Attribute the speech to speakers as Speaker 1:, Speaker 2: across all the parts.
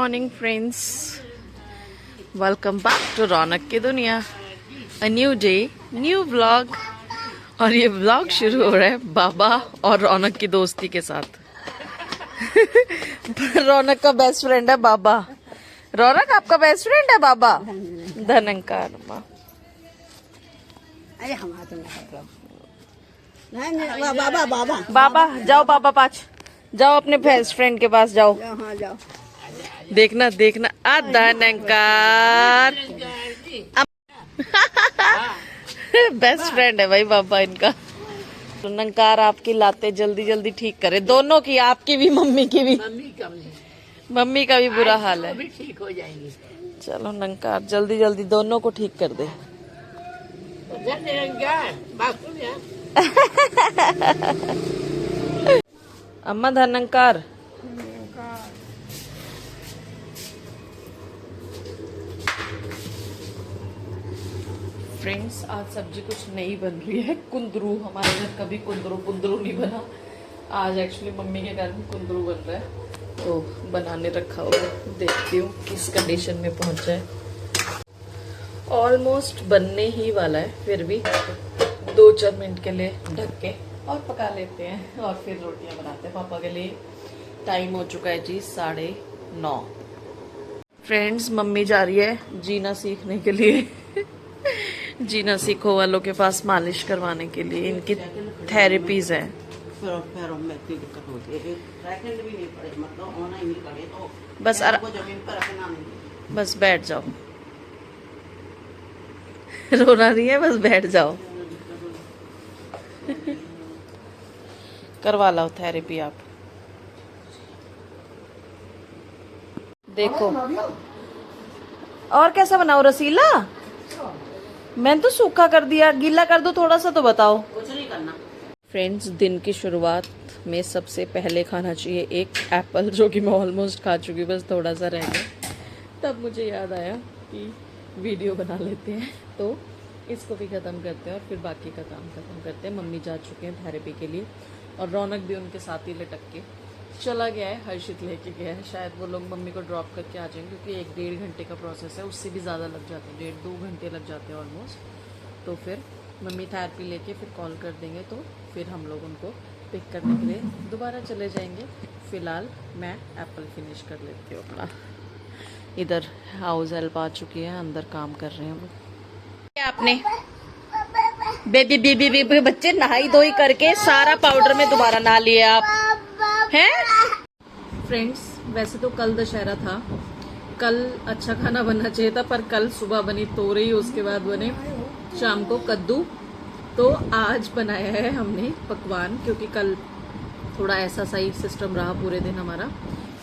Speaker 1: Morning friends, welcome back to Raunak की दुनिया। A new day, new vlog. और ये व्लॉग शुरू हो रहा है बाबा और रौनक की दोस्ती के साथ। रौनक का बेस्ट फ्रेंड है बाबा। रौनक आपका बेस्ट फ्रेंड है बाबा। धनंकार
Speaker 2: बाबा बाबा
Speaker 1: बाबा जाओ, बाबा पाँच जाओ, अपने बेस्ट फ्रेंड के पास जाओ।
Speaker 2: हाँ जाओ।
Speaker 1: देखना देखना धनंकार बेस्ट फ्रेंड है भाई बाबा इनका। धनंकार आपकी लाते जल्दी जल्दी ठीक करे, दोनों की, आपकी भी मम्मी की भी। मम्मी का भी बुरा हाल है।
Speaker 2: ठीक हो जाएंगे।
Speaker 1: चलो नंकार जल्दी जल्दी दोनों को ठीक कर दे। अम्मा धनंकार फ्रेंड्स, आज सब्जी कुछ नई बन रही है। कुंदरू, हमारे घर कभी कुंदरू नहीं बना। आज एक्चुअली मम्मी के घर में कुंदरू बन रहा है, तो बनाने रखा हुआ है। देखती हूँ किस कंडीशन में पहुंचा है। ऑलमोस्ट बनने ही वाला है, फिर भी 2-4 मिनट के लिए ढक के और पका लेते हैं और फिर रोटियां बनाते हैं पापा के लिए। टाइम हो चुका है जी 9:30। फ्रेंड्स, मम्मी जा रही है जीना सीखने के लिए। जीना सीखो वालों के पास मालिश करवाने के लिए। इनकी थेरेपीज है।
Speaker 2: पैरों में इतनी दिक्कत होती है, सेकंड भी नहीं पड़े, मतलब होना ही नहीं पड़े तो
Speaker 1: बस
Speaker 2: जमीन पर रखना नहीं।
Speaker 1: बस बैठ जाओ। रोना नहीं है, बस बैठ जाओ। करवा लो थेरेपी आप। देखो और कैसा बनाओ, रसीला? मैंने तो सूखा कर दिया, गीला कर दो थोड़ा सा तो बताओ।
Speaker 2: कुछ नहीं करना।
Speaker 1: फ्रेंड्स, दिन की शुरुआत में सबसे पहले खाना चाहिए एक एप्पल, जो कि मैं ऑलमोस्ट खा चुकी, बस थोड़ा सा रह गया। तब मुझे याद आया कि वीडियो बना लेते हैं, तो इसको भी ख़त्म करते हैं और फिर बाकी का काम ख़त्म करते हैं। मम्मी जा चुके हैं थेरेपी के लिए और रौनक भी उनके साथ ही लटक के चला गया है। हर्षित लेके गया है, शायद वो लोग मम्मी को ड्रॉप करके आ जाएंगे, क्योंकि 1-1.5 घंटे का प्रोसेस है, उससे भी ज़्यादा लग जाते हैं, 1.5-2 घंटे लग जाते हैं ऑलमोस्ट। तो फिर मम्मी थेरेपी लेके फिर कॉल कर देंगे, तो फिर हम लोग उनको पिक करने के लिए दोबारा चले जाएंगे। फ़िलहाल मैं एप्पल फिनिश कर लेती हूँ अपना। इधर हाउस हेल्प आ चुकी है, अंदर काम कर रहे हैं वो। क्या आपने बेबी बेबी बेबी बच्चे नहाई धोई करके सारा पाउडर में दोबारा नहा लिए आप हैं? फ्रेंड्स, वैसे तो कल दशहरा था, कल अच्छा खाना बनना चाहिए था, पर कल सुबह बनी तोरई, उसके बाद बने शाम को कद्दू। तो आज बनाया है हमने पकवान, क्योंकि कल थोड़ा ऐसा सही सिस्टम रहा पूरे दिन हमारा।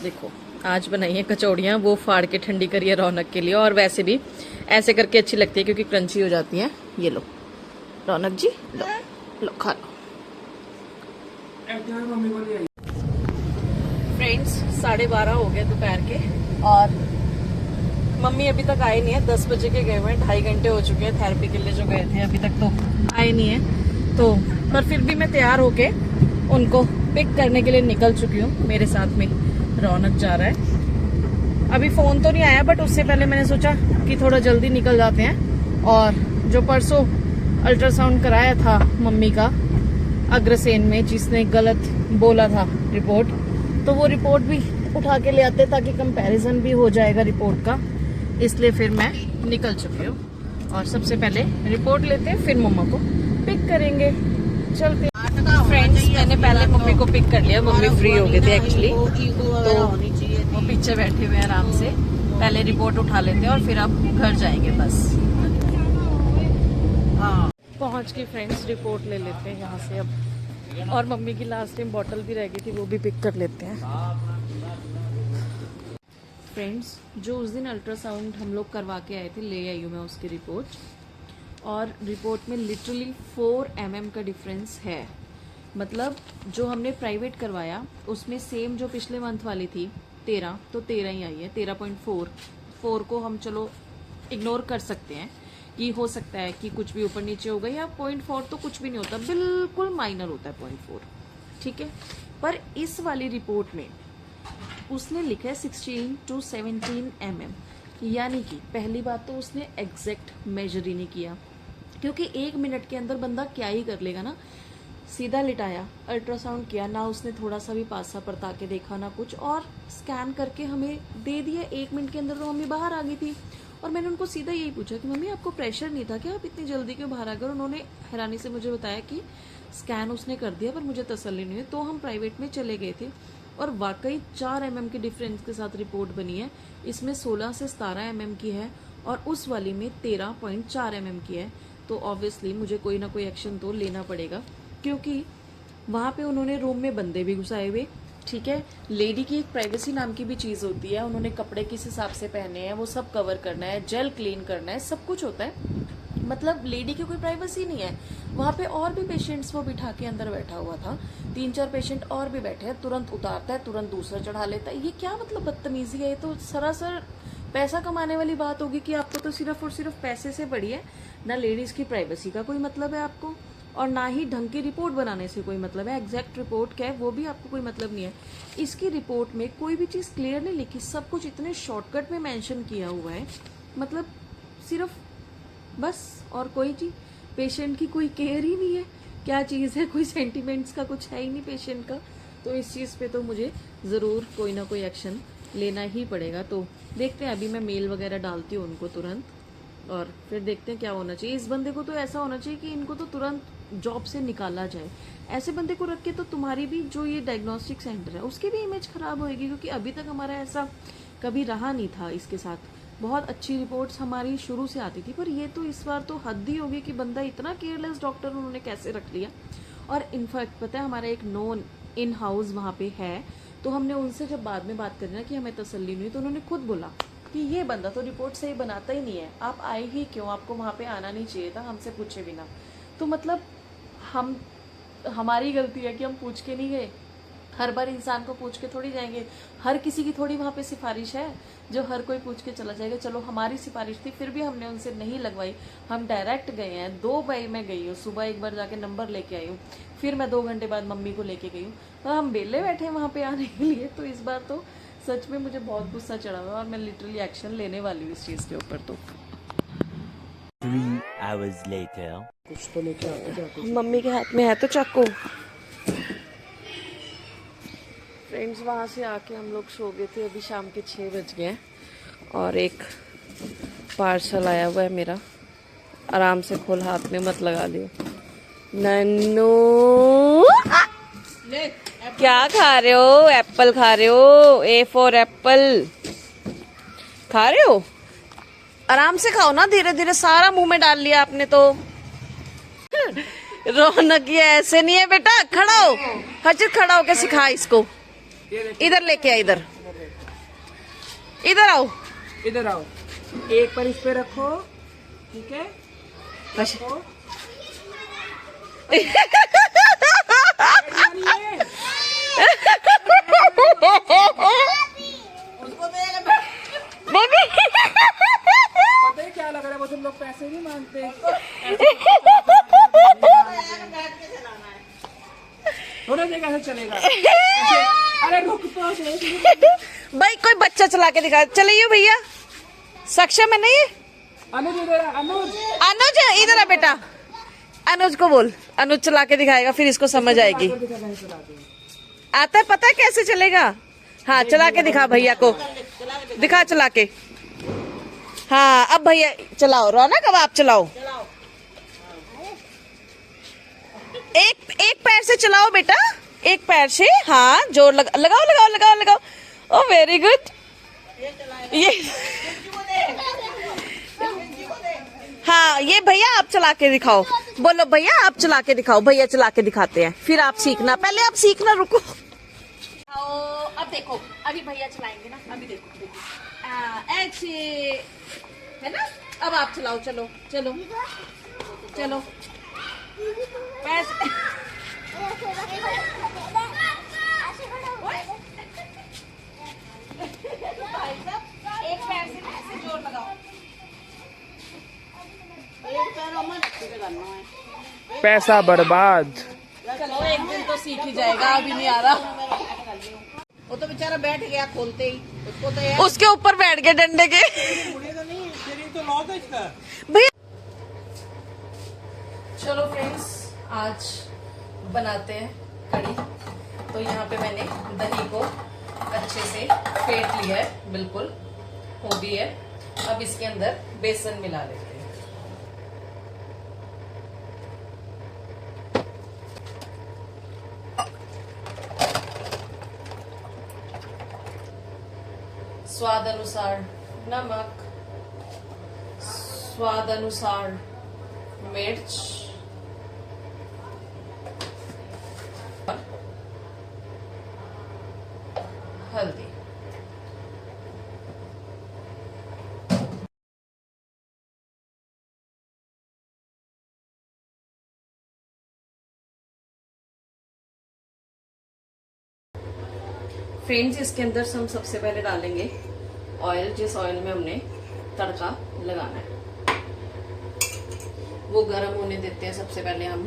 Speaker 1: देखो आज बनाई है कचौड़ियाँ, वो फाड़ के ठंडी करी है रौनक के लिए, और वैसे भी ऐसे करके अच्छी लगती है क्योंकि क्रंची हो जाती है। ये लो रौनक जी, लो खा लो। फ्रेंड्स, 12:30 हो गए दोपहर के और मम्मी अभी तक आए नहीं है। 10 बजे के गए हुए हैं, 2.5 घंटे हो चुके हैं थेरेपी के लिए जो गए थे, अभी तक तो आए नहीं है। तो पर फिर भी मैं तैयार होके उनको पिक करने के लिए निकल चुकी हूँ। मेरे साथ में रौनक जा रहा है। अभी फोन तो नहीं आया, बट उससे पहले मैंने सोचा कि थोड़ा जल्दी निकल जाते हैं। और जो परसों अल्ट्रासाउंड कराया था मम्मी का अग्रसेन में, जिसने गलत बोला था रिपोर्ट, तो वो रिपोर्ट भी उठा के ले आते ताकि कंपैरिजन भी हो जाएगा रिपोर्ट का। इसलिए फिर मैं निकल चुकी हूँ और सबसे पहले रिपोर्ट लेते हैं, फिर मम्मा को पिक करेंगे। चलते फ्रेंड्स, मैंने पहले मम्मी को पिक कर लिया, मम्मी फ्री हो गए थे एक्चुअली, तो वो पीछे बैठे हुए हैं आराम से। पहले रिपोर्ट उठा लेते हैं और फिर आप घर जाएंगे बस। पहुंच के फ्रेंड्स रिपोर्ट ले लेते हैं यहाँ से अब। और मम्मी की लास्ट टाइम बॉटल भी रह गई थी, वो भी पिक कर लेते हैं। फ्रेंड्स, जो उस दिन अल्ट्रासाउंड हम लोग करवा के आए थे, ले आई हूँ मैं उसकी रिपोर्ट, और रिपोर्ट में लिटरली 4 mm का डिफरेंस है। मतलब जो हमने प्राइवेट करवाया उसमें सेम जो पिछले मंथ वाली थी 13, तो 13 ही आई है। 13.4 को हम चलो इग्नोर कर सकते हैं कि हो सकता है कि कुछ भी ऊपर नीचे हो गई, या 0.4 तो कुछ भी नहीं होता, बिल्कुल माइनर होता है 0.4, ठीक है। पर इस वाली रिपोर्ट में उसने लिखा है 16 to 17 mm, यानी कि पहली बात तो उसने एग्जैक्ट मेजर ही नहीं किया, क्योंकि 1 मिनट के अंदर बंदा क्या ही कर लेगा ना। सीधा लिटाया, अल्ट्रासाउंड किया ना, उसने थोड़ा सा भी पासा परता के देखा ना कुछ, और स्कैन करके हमें दे दिया। 1 मिनट के अंदर तो मम्मी बाहर आ गई थी। और मैंने उनको सीधा यही पूछा कि मम्मी आपको प्रेशर नहीं था क्या, आप इतनी जल्दी क्यों बाहर आ गए? उन्होंने हैरानी से मुझे बताया कि स्कैन उसने कर दिया पर मुझे तसल्ली नहीं हुई, तो हम प्राइवेट में चले गए थे। और वाकई 4 mm के डिफरेंस के साथ रिपोर्ट बनी है। इसमें 16 से 17 mm की है और उस वाली में 13.4 mm की है। तो ऑब्वियसली मुझे कोई ना कोई एक्शन तो लेना पड़ेगा, क्योंकि वहाँ पे उन्होंने रूम में बंदे भी घुसाए हुए। ठीक है, लेडी की एक प्राइवेसी नाम की भी चीज़ होती है। उन्होंने कपड़े किस हिसाब से पहने हैं वो सब कवर करना है, जेल क्लीन करना है, सब कुछ होता है। मतलब लेडी की कोई प्राइवेसी नहीं है। वहाँ पे और भी पेशेंट्स वो बिठा के अंदर बैठा हुआ था, 3-4 पेशेंट और भी बैठे हैं। तुरंत उतारता है, तुरंत दूसरा चढ़ा लेता है। ये क्या मतलब बदतमीजी है? ये तो सरासर पैसा कमाने वाली बात होगी कि आपको तो सिर्फ और सिर्फ पैसे से बढ़ी है ना। लेडीज की प्राइवेसी का कोई मतलब है आपको, और ना ही ढंग की रिपोर्ट बनाने से कोई मतलब है। एग्जैक्ट रिपोर्ट क्या है वो भी आपको कोई मतलब नहीं है। इसकी रिपोर्ट में कोई भी चीज़ क्लियर नहीं लिखी, सब कुछ इतने शॉर्टकट में मेंशन किया हुआ है। मतलब सिर्फ बस, और कोई चीज पेशेंट की कोई केयर ही नहीं है। क्या चीज़ है, कोई सेंटिमेंट्स का कुछ है ही नहीं पेशेंट का। तो इस चीज़ पे तो मुझे ज़रूर कोई ना कोई एक्शन लेना ही पड़ेगा। तो देखते हैं, अभी मैं मेल वगैरह डालती हूँ उनको तुरंत, और फिर देखते हैं क्या होना चाहिए। इस बंदे को तो ऐसा होना चाहिए कि इनको तो तुरंत जॉब से निकाला जाए। ऐसे बंदे को रख के तो तुम्हारी भी जो ये डायग्नोस्टिक सेंटर है उसकी भी इमेज खराब होएगी, क्योंकि अभी तक हमारा ऐसा कभी रहा नहीं था। इसके साथ बहुत अच्छी रिपोर्ट्स हमारी शुरू से आती थी, पर ये तो इस बार तो हद ही होगी कि बंदा इतना केयरलेस डॉक्टर उन्होंने कैसे रख लिया। और इनफैक्ट पता है, हमारा एक नोन इन हाउस वहाँ पे है, तो हमने उनसे जब बाद में बात करी ना कि हमें तसल्ली नहीं, तो उन्होंने खुद बोला कि ये बंदा तो रिपोर्ट सही बनाता ही नहीं है, आप आए ही क्यों, आपको वहाँ पे आना नहीं चाहिए था हमसे पूछे बिना। तो मतलब हमारी गलती है कि हम पूछ के नहीं गए। हर बार इंसान को पूछ के थोड़ी जाएंगे, हर किसी की थोड़ी वहाँ पे सिफारिश है जो हर कोई पूछ के चला जाएगा। चलो हमारी सिफारिश थी, फिर भी हमने उनसे नहीं लगवाई, हम डायरेक्ट गए हैं। 2 बार मैं गई हूँ, सुबह एक बार जाके नंबर लेके आई हूँ, फिर मैं 2 घंटे बाद मम्मी को लेके गई हूँ। तो हम बेले बैठे हैं वहाँ पे आने के लिए। तो इस बार तो सच में मुझे बहुत गुस्सा चढ़ा हुआ है और मैं लिटरली एक्शन लेने वाली हूँ इस चीज़ के ऊपर। तो
Speaker 3: 3 hours later.
Speaker 2: कुछ तो लेके आते जाते।
Speaker 1: मम्मी के हाथ में है तो चाकू। फ्रेंड्स, वहाँ से आके हम लोग सो गए थे, अभी शाम के 6 बज गए हैं और एक पार्सल आया हुआ है मेरा। आराम से खोल, हाथ में मत लगा लियो। नन्नू क्या खा रहे हो? एप्पल खा रहे हो? A for एप्पल खा रहे हो? आराम से खाओ ना, धीरे धीरे, सारा मुंह में डाल लिया आपने तो। रौनक ये ऐसे नहीं है बेटा, खड़ा हो, हजर खड़ा होके सिखा इसको। इधर लेके आ, इधर इधर आओ,
Speaker 2: इधर आओ, एक पर इस पे रखो, ठीक है? रखो। पता है क्या लग रहा है, वो तुम लोग पैसे नहीं मांगते। थोड़ा देर कैसे चलेगा? अरे रुक तो
Speaker 1: भाई, कोई बच्चा चला के दिखा। चलिए भैया, सक्षम है नहीं?
Speaker 2: अनुज इधर, अनुज
Speaker 1: अनुज इधर आ बेटा, अनुज को बोल, अनुज चला के दिखाएगा, फिर इसको समझ आएगी। आता है, पता है कैसे चलेगा? हाँ, चला के दिखा भैया को, दिखा चला के। हाँ, अब भैया चलाओ, रौनक अब आप चलाओ। एक पैर से चलाओ बेटा, एक पैर से। हाँ, जोर लगाओ लगाओ लगाओ लगाओ। ओ वेरी गुड। ये हाँ, ये भैया आप चला के दिखाओ। बोलो भैया आप चला के दिखाओ। भैया चला के दिखाते हैं, फिर आप सीखना। पहले आप सीखना, रुको। अब देखो, अभी भैया चलाएंगे ना, अभी देखो ऐसे है ना। अब आप चलाओ, चलो चलो चलो। एक पैर से ऐसे जोर लगाओ।
Speaker 2: एक पैरों में करना है।
Speaker 4: पैसा बर्बाद।
Speaker 1: चलो, एक दिन तो सीख ही जाएगा, अभी नहीं आ रहा।
Speaker 4: वो तो बेचारा बैठ गया खोलते ही, उसको तो यार
Speaker 1: उसके ऊपर बैठ गए डंडे के।
Speaker 2: मुड़ेगा नहीं, स्टीयरिंग तो लॉक है इसका।
Speaker 1: भैया चलो फ्रेंड्स, आज बनाते हैं कड़ी। तो यहाँ पे मैंने दही को अच्छे से फेंट लिया है, बिल्कुल हो गई है। अब इसके अंदर बेसन मिला लेते हैं। स्वाद अनुसार नमक, स्वाद अनुसार मिर्च और हल्दी। फ्रेंड्स, इसके अंदर हम सबसे पहले डालेंगे ऑयल, जिस ऑयल में हमने तड़का लगाना है वो गर्म होने देते हैं सबसे पहले हम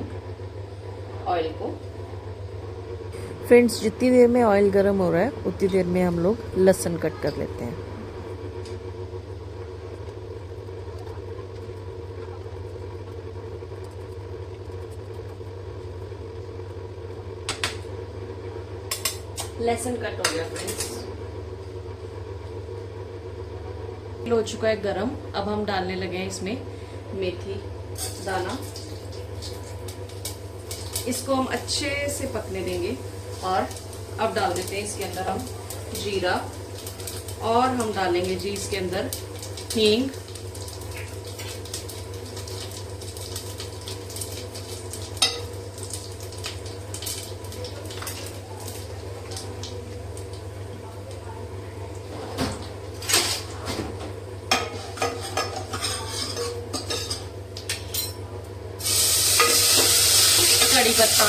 Speaker 1: ऑयल को। फ्रेंड्स, जितनी देर में ऑयल गर्म हो रहा है उतनी देर में हम लोग लहसुन कट कर लेते हैं। लहसुन कट हो गया फ्रेंड्स, हो चुका है गरम। अब हम डालने लगे हैं इसमें मेथी दाना। इसको हम अच्छे से पकने देंगे और अब डाल देते हैं इसके अंदर हम जीरा, और हम डालेंगे जी इसके अंदर हींग, कड़ी पत्ता,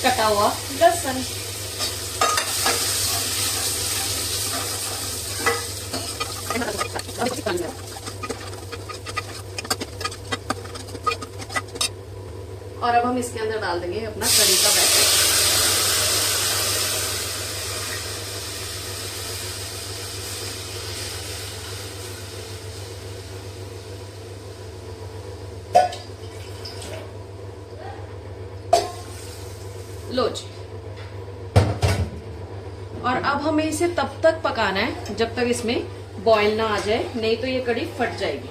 Speaker 1: कटा हुआ लहसुन, और अब हम इसके अंदर डाल देंगे अपना कड़ी का बैटर। लो जी, और अब हमें इसे तब तक पकाना है जब तक इसमें बॉईल ना आ जाए, नहीं तो ये कड़ी फट जाएगी।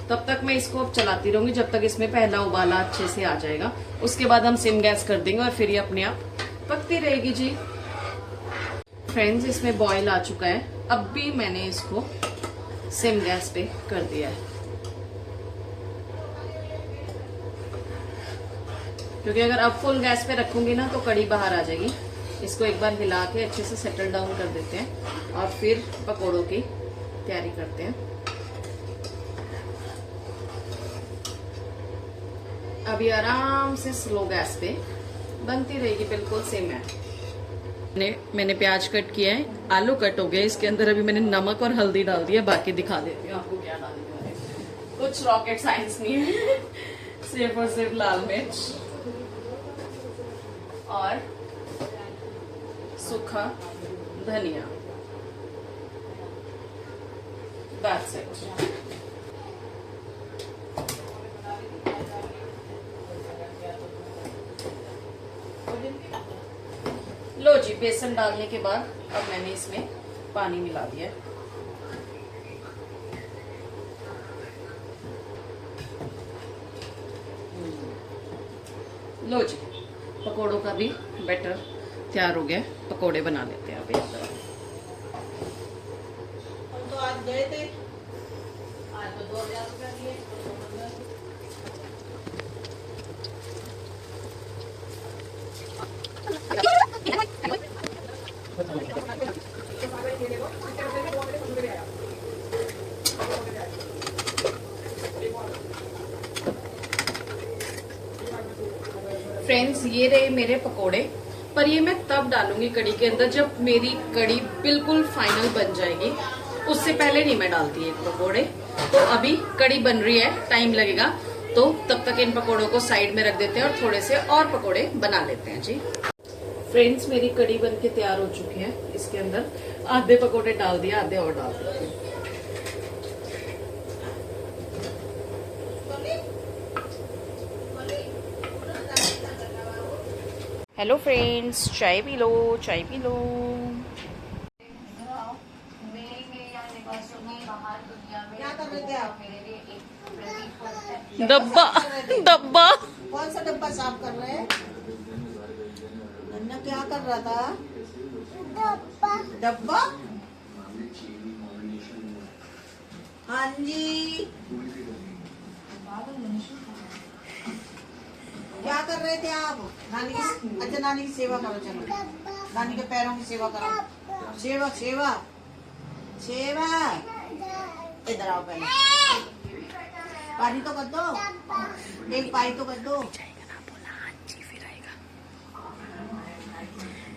Speaker 1: तब तक मैं इसको अब चलाती रहूंगी जब तक इसमें पहला उबाला अच्छे से आ जाएगा। उसके बाद हम सिम गैस कर देंगे और फिर ये अपने आप पकती रहेगी जी। फ्रेंड्स, इसमें बॉईल आ चुका है। अब भी मैंने इसको सिम गैस पे कर दिया है, क्योंकि अगर अब फुल गैस पे रखूंगी ना तो कड़ी बाहर आ जाएगी। इसको एक बार हिला के अच्छे से सेटल डाउन कर देते हैं और फिर पकोड़ों की तैयारी करते हैं। अभी आराम से स्लो गैस पे बनती रहेगी, बिल्कुल सेम है। मैंने प्याज कट किया है, आलू कट हो गया, इसके अंदर अभी मैंने नमक और हल्दी डाल दिया। बाकी दिखा देती हूँ आपको क्या डालने है। कुछ रॉकेट साइंस नहीं है, सिर्फ और सिर्फ लाल मिर्च और सूखा धनिया, दैट्स इट। लो जी, बेसन डालने के बाद अब मैंने इसमें पानी मिला दिया। लो जी, पकोड़ों का भी बैटर तैयार हो गया। पकोड़े बना लेते हैं अभी।
Speaker 4: हम तो आज गए थे, आज तो 2000 रुपया दिए।
Speaker 1: फ्रेंड्स, ये रहे मेरे पकोड़े, पर ये मैं तब डालूंगी कड़ी के अंदर जब मेरी कड़ी बिल्कुल फाइनल बन जाएगी। उससे पहले नहीं मैं डालती है पकोड़े। तो अभी कड़ी बन रही है, टाइम लगेगा। तो तब तक इन पकोड़ों को साइड में रख देते हैं और थोड़े से और पकोड़े बना लेते हैं जी। फ्रेंड्स, मेरी कड़ी बन के तैयार हो चुकी है। इसके अंदर आधे पकोड़े डाल दिया, आधे और डाल देते हैं। हेलो फ्रेंड्स, चाय पी लो, चाय पी लो। डब्बा डब्बा
Speaker 4: कौन सा डब्बा साफ कर रहे हैं? नन्ना क्या कर रहा था? डब्बा। हाँ जी, क्या कर रहे थे आप? नानी की, अच्छा नानी की सेवा करो, चलो नानी के पैरों की सेवा करो। सेवा सेवा सेवा। इधर आओ, पहले पानी तो कर दो, एक पाई तो कर दो।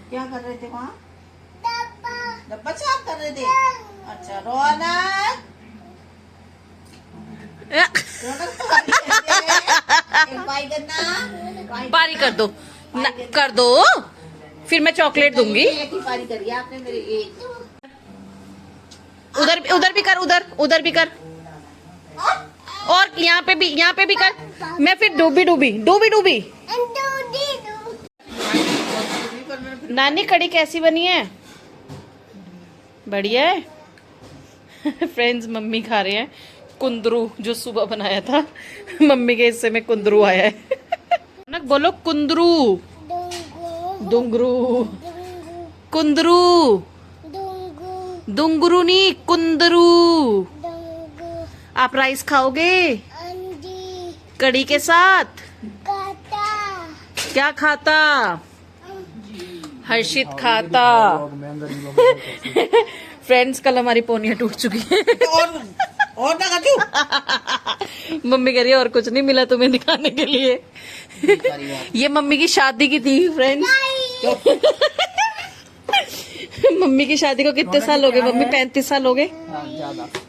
Speaker 4: क्या कर रहे थे वहाँ? डब्बा साफ कर रहे थे। अच्छा रौनक, रौनक एक पाई करना,
Speaker 1: पारी कर दो कर दो, फिर मैं चॉकलेट दूंगी।
Speaker 4: एक ही पारी करी आपने मेरे, एक।
Speaker 1: उधर भी कर, उधर भी कर, और यहाँ पे भी कर। मैं फिर डूबी। नानी, कड़ी कैसी बनी है? बढ़िया है। फ्रेंड्स, मम्मी खा रहे हैं कुंदरू जो सुबह बनाया था। मम्मी के हिस्से में कुंदरू आया है। बोलो कुंदरू। दुंगरू। कुंदरू। दुंगरू नहीं, कुंदरू। आप राइस खाओगे कड़ी के साथ? क्या खाता? हर्षित खाता। फ्रेंड्स, कल हमारी पोनियां टूट चुकी है।
Speaker 4: और ना खाती।
Speaker 1: मम्मी कह रही है और कुछ नहीं मिला तुम्हें दिखाने के लिए। ये मम्मी की शादी की थी फ्रेंड्स। मम्मी की शादी को कितने साल हो गए मम्मी? 35 साल हो गए।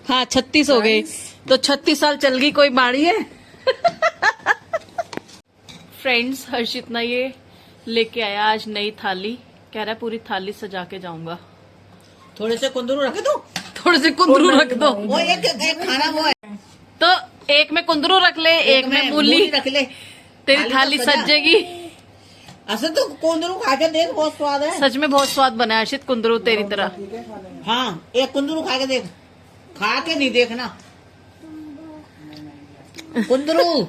Speaker 1: हाँ 36 हो गए, तो 36 साल चल गई, कोई बाड़ी है। फ्रेंड्स, हर्षित ना ये लेके आया आज नई थाली। कह रहा है पूरी थाली सजा के जाऊंगा।
Speaker 4: थोड़े से कुंदरू रख दो,
Speaker 1: थोड़े से कुंदरू रख दो।
Speaker 4: वो एक खाना वो है,
Speaker 1: तो एक में कुंदरू रख ले, एक में मूली
Speaker 4: रख ले।
Speaker 1: तेरी थाली सज जाएगी।
Speaker 4: असल तो कुंदरू खा के देख, बहुत स्वाद है।
Speaker 1: सच में बहुत स्वाद बना है हर्षित, कुंदरू तेरी तरह।
Speaker 4: हाँ, एक कुंदरू खा के देख, खा के नहीं देखना कुंदरू।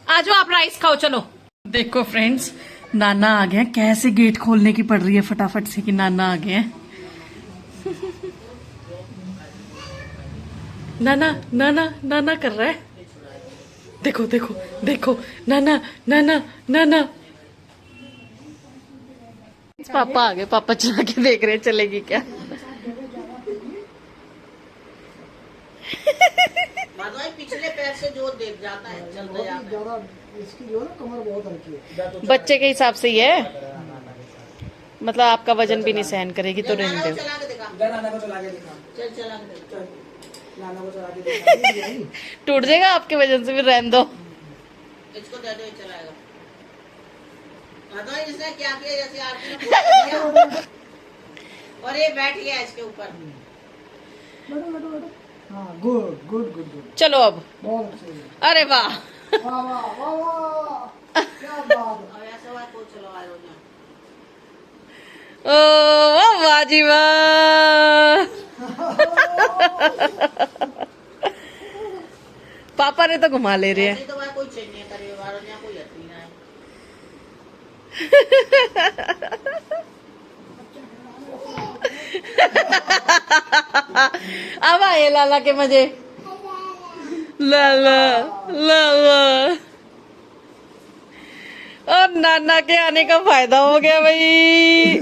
Speaker 1: आ जाओ, आप राइस खाओ, चलो। देखो फ्रेंड्स, नाना आ गए। कैसे गेट खोलने की पड़ रही है फटाफट से कि नाना आ गए हैं। नाना कर रहा है। देखो नाना। पापा आ गए, पापा चला के देख रहे हैं चलेगी क्या।
Speaker 4: पिछले पैर से जो देख जाता है, चलता जाता है।
Speaker 2: इसकी जो है ना कमर बहुत हल्की है।
Speaker 1: बच्चे के हिसाब से ही है, मतलब आपका वजन भी नहीं सहन करेगी तो रहने दो।
Speaker 4: चला के दिखा,
Speaker 2: नाना को चला के दिखा,
Speaker 4: चल चला के दिखा।
Speaker 2: नाना को चला के दिखा।
Speaker 1: टूट जाएगा आपके वजन से, भी रहने दो।
Speaker 4: इसको दे दो, ये चलाएगा। तो इसने क्या किया, जैसे आरती ने किया, और ये बैठ गया इसके ऊपर।
Speaker 2: बैठो। हाँ, गुड।
Speaker 1: चलो अब।
Speaker 2: बहुत अच्छे।
Speaker 1: अरे वाह,
Speaker 2: वाह, क्या बात।
Speaker 4: और ऐसा बात को चलो आ जाओ।
Speaker 1: ओ वाह जी वाह। पापा ने तो घुमा ले रहे हैं।
Speaker 4: तो भाई कोई चेंज नहीं करे, वालों ने कोई हत्ती ना है।
Speaker 1: अब आए लाला के मजे। लाला और नाना के आने का फायदा हो गया भाई।